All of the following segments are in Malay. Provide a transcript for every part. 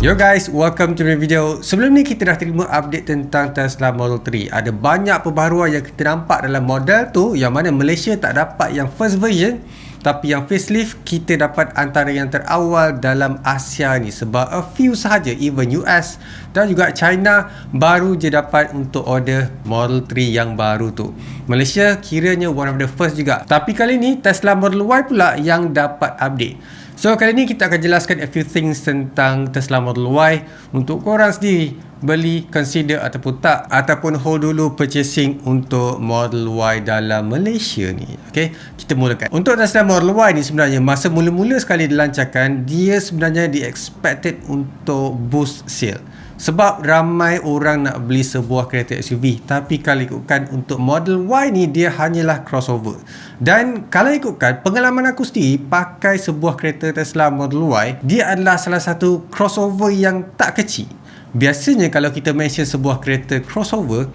Yo guys, welcome to my video. Sebelum ni kita dah terima update tentang Tesla Model 3. Ada banyak perbaharuan yang kita nampak dalam model tu, yang mana Malaysia tak dapat yang first version, tapi yang facelift kita dapat antara yang terawal dalam Asia ni. Sebab a few sahaja, even US dan juga China baru je dapat untuk order Model 3 yang baru tu. Malaysia kiranya one of the first juga. Tapi kali ni Tesla Model Y pula yang dapat update. So kali ni kita akan jelaskan a few things tentang Tesla Model Y untuk korang sendiri beli, consider ataupun tak, ataupun hold dulu purchasing untuk Model Y dalam Malaysia ni. Okay, kita mulakan. Untuk Tesla Model Y ni sebenarnya masa mula-mula sekali dilancarkan, dia sebenarnya di-expected untuk boost sale. Sebab ramai orang nak beli sebuah kereta SUV. Tapi kalau ikutkan untuk Model Y ni, dia hanyalah crossover. Dan kalau ikutkan pengalaman aku sendiri pakai sebuah kereta Tesla Model Y, dia adalah salah satu crossover yang tak kecil. Biasanya kalau kita mention sebuah kereta crossover,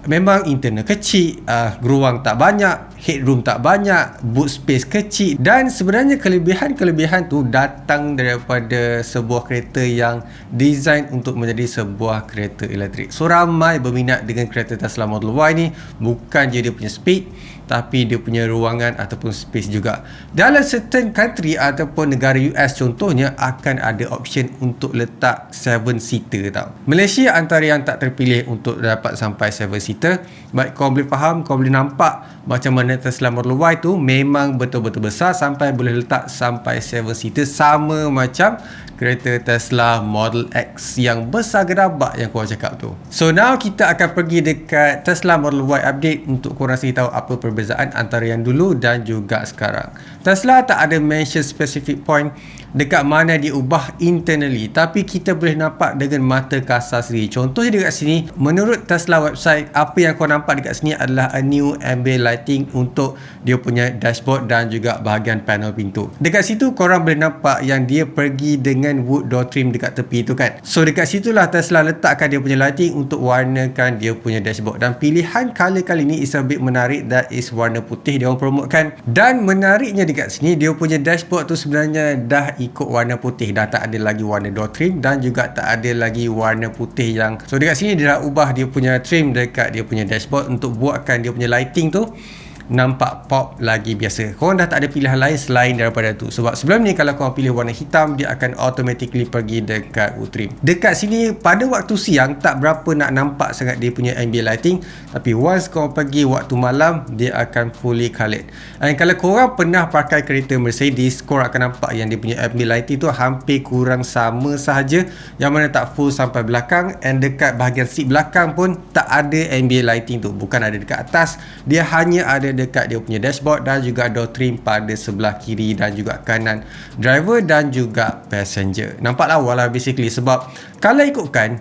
memang internal kecil, ruang tak banyak, headroom tak banyak, boot space kecil, dan sebenarnya kelebihan-kelebihan tu datang daripada sebuah kereta yang design untuk menjadi sebuah kereta elektrik. So ramai berminat dengan kereta Tesla Model Y ni, bukan je dia punya speed, tapi dia punya ruangan ataupun space juga. Dalam certain country ataupun negara US contohnya akan ada option untuk letak 7-seater tau. Malaysia antara yang tak terpilih untuk dapat sampai 7-seater. Baik kau boleh faham, kau boleh nampak macam mana Tesla Model Y tu memang betul-betul besar sampai boleh letak sampai 7-seater, sama macam kereta Tesla Model X yang besar gerabak yang korang cakap tu. So now kita akan pergi dekat Tesla Model Y update untuk korang sendiri tahu apa perbezaan antara yang dulu dan juga sekarang. Tesla tak ada mention specific point dekat mana dia ubah internally, tapi kita boleh nampak dengan mata kasar sendiri. Contohnya dekat sini, menurut Tesla website, apa yang kau nampak dekat sini adalah a new ambient lighting untuk dia punya dashboard dan juga bahagian panel pintu. Dekat situ korang boleh nampak yang dia pergi dengan wood door trim dekat tepi tu kan. So dekat situlah Tesla letakkan dia punya lighting untuk warnakan dia punya dashboard. Dan pilihan color kali ni is a bit menarik, that is warna putih dia orang promotekan. Dan menariknya dekat sini, dia punya dashboard tu sebenarnya dah ikut warna putih, dah tak ada lagi warna door trim dan juga tak ada lagi warna putih yang, so dekat sini dia dah ubah dia punya trim dekat dia punya dashboard untuk buatkan dia punya lighting tu nampak pop lagi biasa. Korang dah tak ada pilihan lain selain daripada tu. Sebab sebelum ni kalau korang pilih warna hitam, dia akan automatically pergi dekat wood trim. Dekat sini pada waktu siang tak berapa nak nampak sangat dia punya ambient lighting, tapi once korang pergi waktu malam, dia akan fully colored. Dan kalau korang pernah pakai kereta Mercedes, korang akan nampak yang dia punya ambient lighting tu hampir kurang sama sahaja, yang mana tak full sampai belakang, and dekat bahagian seat belakang pun tak ada ambient lighting tu. Bukan ada dekat atas, dia hanya ada dekat dia punya dashboard dan juga door trim pada sebelah kiri dan juga kanan driver dan juga passenger. Nampak lawa lah basically. Sebab kalau ikutkan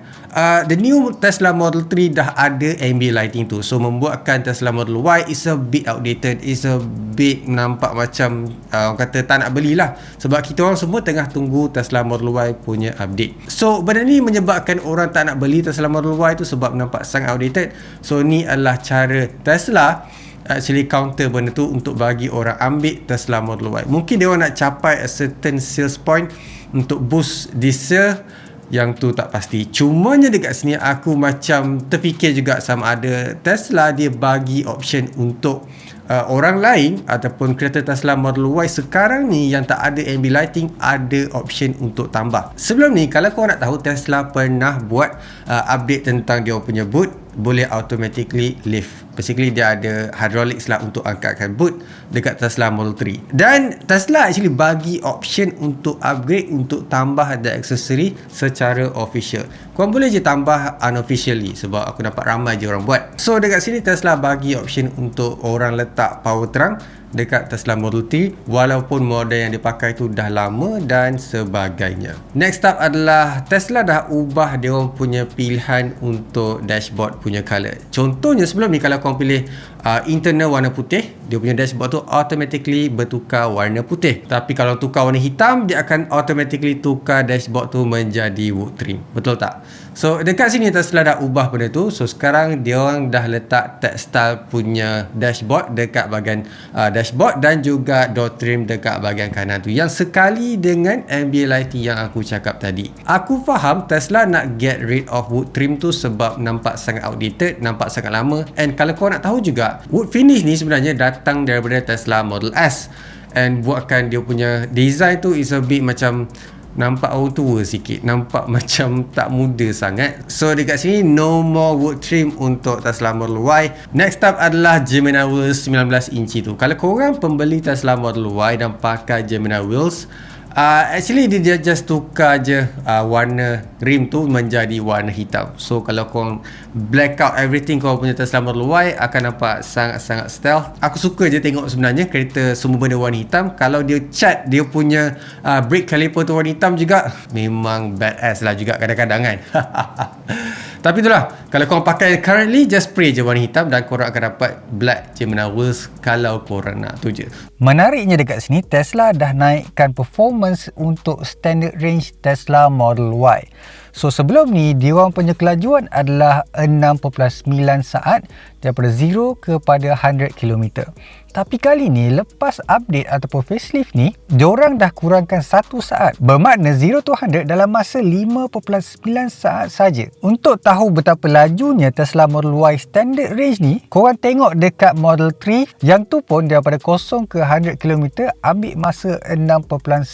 the new Tesla Model 3 dah ada ambient lighting tu, so membuatkan Tesla Model Y is a bit outdated, is a bit nampak macam orang kata tak nak belilah. Sebab kita orang semua tengah tunggu Tesla Model Y punya update. So benda ni menyebabkan orang tak nak beli Tesla Model Y tu sebab nampak sangat outdated. So ni adalah cara Tesla actually counter benda tu untuk bagi orang ambil Tesla Model Y. Mungkin dia orang nak capai a certain sales point untuk boost this sale, yang tu tak pasti. Cumanya dekat sini aku macam terfikir juga sama ada Tesla dia bagi option untuk orang lain ataupun kereta Tesla Model Y sekarang ni yang tak ada ambient lighting ada option untuk tambah. Sebelum ni kalau kau nak tahu, Tesla pernah buat update tentang dia punya boot boleh automatically lift. Basically dia ada hydraulics lah untuk angkatkan boot dekat Tesla Model 3. Dan Tesla actually bagi option untuk upgrade, untuk tambah ada aksesori secara official. Korang boleh je tambah unofficially sebab aku nampak ramai je orang buat. So dekat sini Tesla bagi option untuk orang letak power trunk dekat Tesla Model 3 walaupun model yang dipakai tu dah lama dan sebagainya. Next up adalah Tesla dah ubah dia orang punya pilihan untuk dashboard punya color. Contohnya sebelum ni kalau korang pilih internal warna putih, dia punya dashboard tu automatically bertukar warna putih. Tapi kalau tukar warna hitam, dia akan automatically tukar dashboard tu menjadi wood trim. Betul tak? So dekat sini Tesla dah ubah benda tu. So sekarang dia orang dah letak textile punya dashboard dekat bahagian dashboard dan juga door trim dekat bahagian kanan tu, yang sekali dengan ambient lighting yang aku cakap tadi. Aku faham Tesla nak get rid of wood trim tu sebab nampak sangat outdated, nampak sangat lama. And kalau kau nak tahu juga, wood finish ni sebenarnya datang daripada Tesla Model S, and buatkan dia punya design tu is a bit macam nampak orang tua sikit, nampak macam tak muda sangat. So dekat sini no more wood trim untuk Tesla Model Y. Next up adalah Gemini Wheels 19 inci tu. Kalau korang pembeli Tesla Model Y dan pakai Gemini Wheels, actually dia just tukar je warna rim tu menjadi warna hitam. So kalau korang black out everything korang punya Tesla Model Y, akan nampak sangat-sangat stealth. Aku suka je tengok sebenarnya kereta semua benda warna hitam. Kalau dia cat dia punya brake caliper tu warna hitam juga, memang badass lah juga kadang-kadang kan. Tapi itulah, kalau korang pakai currently, just spray je warna hitam dan korang akan dapat black Gemini Wheels kalau korang nak tu je. Menariknya dekat sini, Tesla dah naikkan performance untuk standard range Tesla Model Y. So sebelum ni, diorang punya kelajuan adalah 6.9 saat daripada 0 kepada 100 km. Tapi kali ni, lepas update ataupun facelift ni, diorang dah kurangkan 1 saat. Bermakna 0 to 100 dalam masa 5.9 saat saja. Untuk tahu betapa lajunya Tesla Model Y standard range ni, korang tengok dekat Model 3, yang tu pun daripada 0 ke 100 km ambil masa 6.1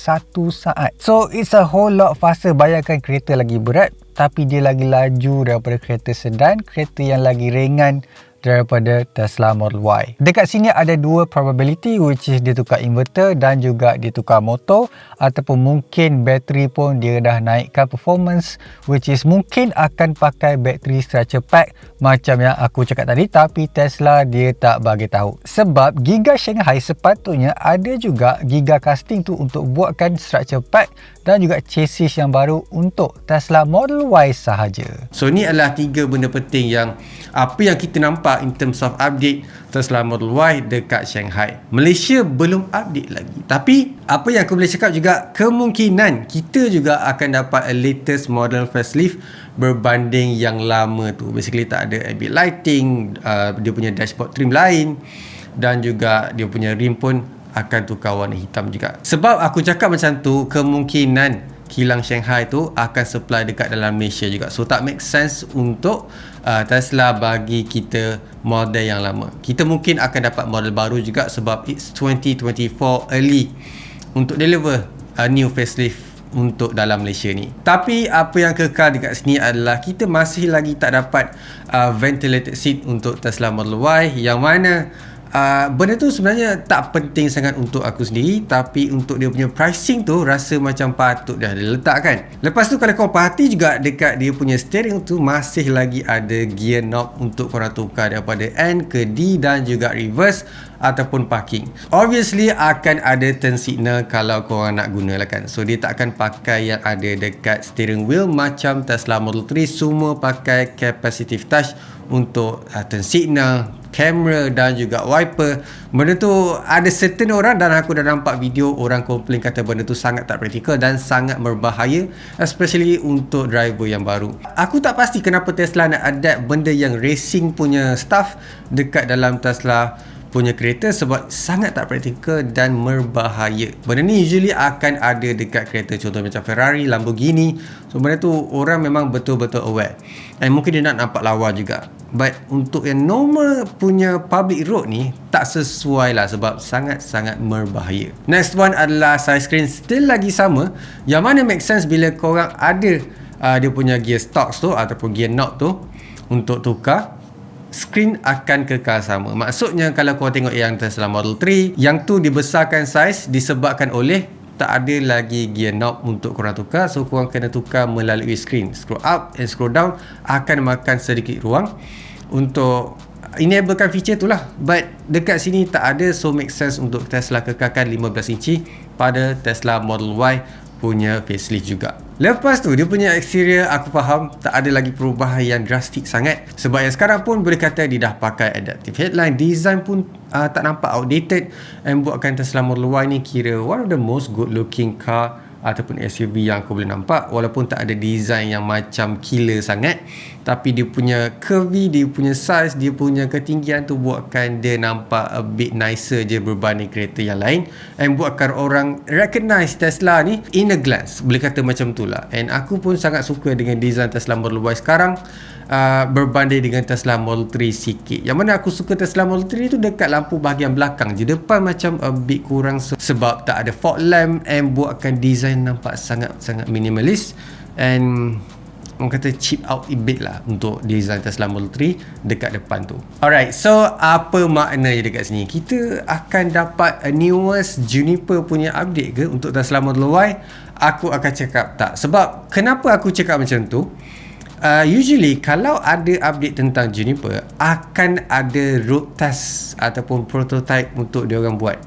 saat. So it's a whole lot faster. Bayangkan kereta lagi berat, tapi dia lagi laju daripada kereta sedan, kereta yang lagi ringan daripada Tesla Model Y. Dekat sini ada dua probability, which is dia tukar inverter dan juga dia tukar motor, ataupun mungkin bateri pun dia dah naikkan performance, which is mungkin akan pakai bateri structure pack macam yang aku cakap tadi, tapi Tesla dia tak bagi tahu. Sebab Giga Shanghai sepatutnya ada juga Giga casting tu untuk buatkan structure pack dan juga chassis yang baru untuk Tesla Model Y sahaja. So ni adalah 3 benda penting yang apa yang kita nampak in terms of update Tesla Model Y dekat Shanghai. Malaysia belum update lagi. Tapi apa yang aku boleh cakap juga, kemungkinan kita juga akan dapat a latest model facelift berbanding yang lama tu. Basically tak ada ambient lighting, dia punya dashboard trim lain, dan juga dia punya rim pun akan tukar warna hitam juga. Sebab aku cakap macam tu, kemungkinan kilang Shanghai tu akan supply dekat dalam Malaysia juga. So tak make sense untuk Tesla bagi kita model yang lama. Kita mungkin akan dapat model baru juga sebab it's 2024 early untuk deliver a new facelift untuk dalam Malaysia ni. Tapi apa yang kekal dekat sini adalah kita masih lagi tak dapat ventilated seat untuk Tesla Model Y, yang mana benda tu sebenarnya tak penting sangat untuk aku sendiri, tapi untuk dia punya pricing tu rasa macam patut dah diletakkan. Lepas tu kalau kau perhati juga dekat dia punya steering tu masih lagi ada gear knob untuk korang tukar daripada N ke D dan juga reverse ataupun parking. Obviously akan ada turn signal kalau korang nak guna lah kan. So dia tak akan pakai yang ada dekat steering wheel macam Tesla Model 3, semua pakai capacitive touch untuk turn signal, kamera dan juga wiper. Benda tu ada certain orang, dan aku dah nampak video orang komplain kata benda tu sangat tak praktikal dan sangat berbahaya, especially untuk driver yang baru. Aku tak pasti kenapa Tesla nak adapt benda yang racing punya stuff dekat dalam Tesla punya kereta, sebab sangat tak praktikal dan berbahaya. Benda ni usually akan ada dekat kereta contoh macam Ferrari, Lamborghini. So benda tu orang memang betul-betul aware, and mungkin dia nak nampak lawa juga. But untuk yang normal punya public road ni tak sesuai lah, sebab sangat-sangat berbahaya. Next one adalah side screen, still lagi sama, yang mana make sense bila korang ada dia punya gear stocks tu ataupun gear knob tu untuk tukar. Screen akan kekal sama. Maksudnya kalau korang tengok yang Tesla Model 3, yang tu dibesarkan saiz disebabkan oleh tak ada lagi gear knob untuk korang tukar. So korang kena tukar melalui screen. Scroll up and scroll down akan makan sedikit ruang untuk enablekan feature tu lah. But dekat sini tak ada, so make sense untuk Tesla kekalkan 15 inci pada Tesla Model Y punya facelift juga. Lepas tu dia punya exterior aku faham tak ada lagi perubahan yang drastik sangat, sebab yang sekarang pun boleh kata dia dah pakai adaptive headline. Design pun tak nampak outdated, and buatkan Tesla Model Y ni kira one of the most good looking car ataupun SUV yang aku boleh nampak. Walaupun tak ada design yang macam killer sangat, tapi dia punya curvy, dia punya size, dia punya ketinggian tu buatkan dia nampak a bit nicer je berbanding kereta yang lain, and buatkan orang recognize Tesla ni in a glance, boleh kata macam tu lah. And aku pun sangat suka dengan design Tesla Model Y sekarang, berbanding dengan Tesla Model 3 sikit. Yang mana aku suka Tesla Model 3 tu dekat lampu bahagian belakang je, depan macam a bit kurang sebab tak ada fog lamp, and buatkan design nampak sangat-sangat minimalis, and orang kata cheap out a bit lah untuk design Tesla Model 3 dekat depan tu. Alright, so apa maknanya dekat sini? Kita akan dapat a newest Juniper punya update ke untuk Tesla Model Y? Aku akan cakap tak. Sebab kenapa aku cakap macam tu? Usually kalau ada update tentang Juniper, akan ada road test ataupun prototype untuk diorang buat.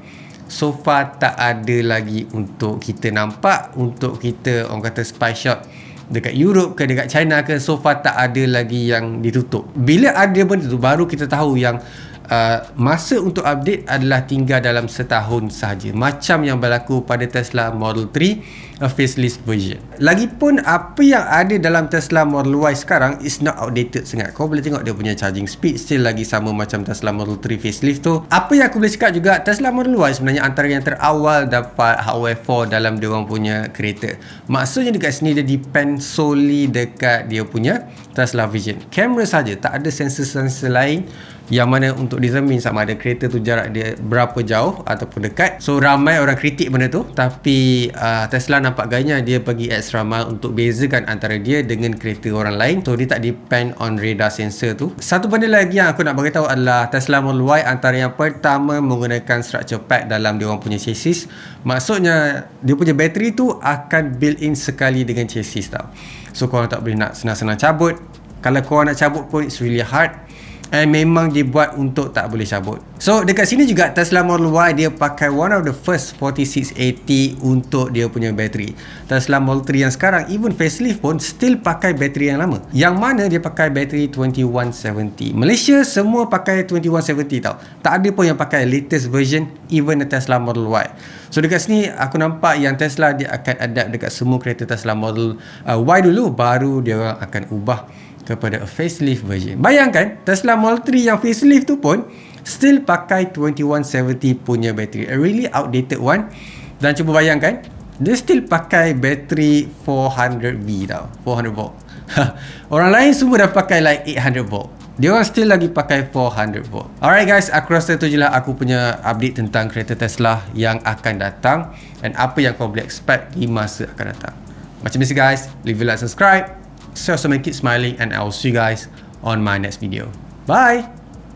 So far tak ada lagi untuk kita nampak, untuk kita orang kata spy shot dekat Europe ke dekat China ke. So far tak ada lagi yang ditutup. Bila ada benda tu baru kita tahu yang masa untuk update adalah tinggal dalam setahun sahaja, macam yang berlaku pada Tesla Model 3 facelift version. Lagipun apa yang ada dalam Tesla Model Y sekarang is not outdated sangat. Kau boleh tengok dia punya charging speed still lagi sama macam Tesla Model 3 facelift tu. Apa yang aku boleh cakap juga, Tesla Model Y sebenarnya antara yang terawal dapat hardware 4 dalam dia orang punya kereta. Maksudnya dekat sini dia depend solely dekat dia punya Tesla Vision. Kamera saja, tak ada sensor-sensor lain yang mana untuk determine sama ada kereta tu jarak dia berapa jauh ataupun dekat. So ramai orang kritik benda tu, tapi Tesla nampak gayanya dia pergi extra mile untuk bezakan antara dia dengan kereta orang lain. So dia tak depend on radar sensor tu. Satu benda lagi yang aku nak beritahu adalah Tesla Model Y antara yang pertama menggunakan structure pack dalam dia orang punya chassis. Maksudnya dia punya bateri tu akan built in sekali dengan chassis tau. So korang tak boleh nak senang-senang cabut. Kalau korang nak cabut pun it's really hard, and memang dibuat untuk tak boleh cabut. So dekat sini juga Tesla Model Y dia pakai one of the first 4680 untuk dia punya bateri. Tesla Model 3 yang sekarang even facelift pun still pakai bateri yang lama, yang mana dia pakai bateri 2170. Malaysia semua pakai 2170 tau. Tak ada pun yang pakai latest version, even the Tesla Model Y. So dekat sini aku nampak yang Tesla dia akan adapt dekat semua kereta Tesla Model Y dulu, baru dia orang akan ubah kepada a facelift version. Bayangkan Tesla Model 3 yang facelift tu pun still pakai 2170 punya bateri, a really outdated one. Dan cuba bayangkan dia still pakai bateri 400V tau, 400 volt. Orang lain semua dah pakai like 800 volt, dia orang still lagi pakai 400 volt. Alright guys, aku rasa tu je lah aku punya update tentang kereta Tesla yang akan datang, and apa yang kau boleh expect di masa akan datang. Macam biasa guys, leave a like, subscribe, so make it smiling, and I'll see you guys on my next video. Bye!